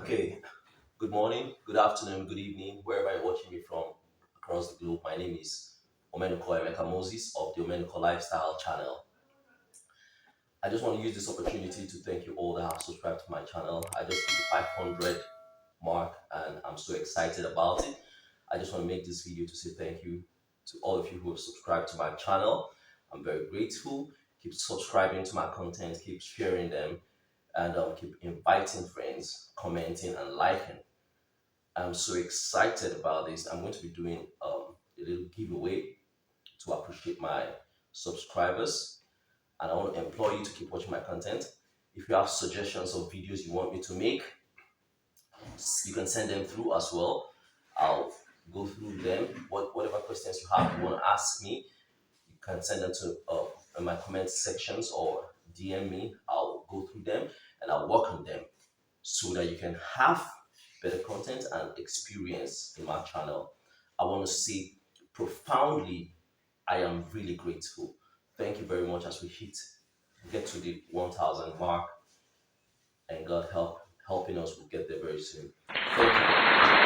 Okay, good morning, good afternoon, good evening, wherever you're watching me from across the globe. My name is Omenuko Moses of the Omenuko Lifestyle channel. I just want to use this opportunity to thank you all that have subscribed to my channel. I just hit the 500 mark and I'm so excited about it. I just want to make this video to say thank you to all of you who have subscribed to my channel. I'm very grateful. Keep subscribing to my content, keep sharing them, and keep inviting friends, commenting, and liking. I'm so excited about this. I'm going to be doing a little giveaway to appreciate my subscribers, and I want to implore you to keep watching my content. If you have suggestions of videos you want me to make, you can send them through as well. I'll go through them. Whatever questions you have, you want to ask me, you can send them to in my comment sections or DM me. I'll go through them and I'll work on them so that you can have better content and experience in my channel. I want to say profoundly, I am really grateful. Thank you very much as we get to the 1000 mark, and God helping us, we'll get there very soon. Thank you.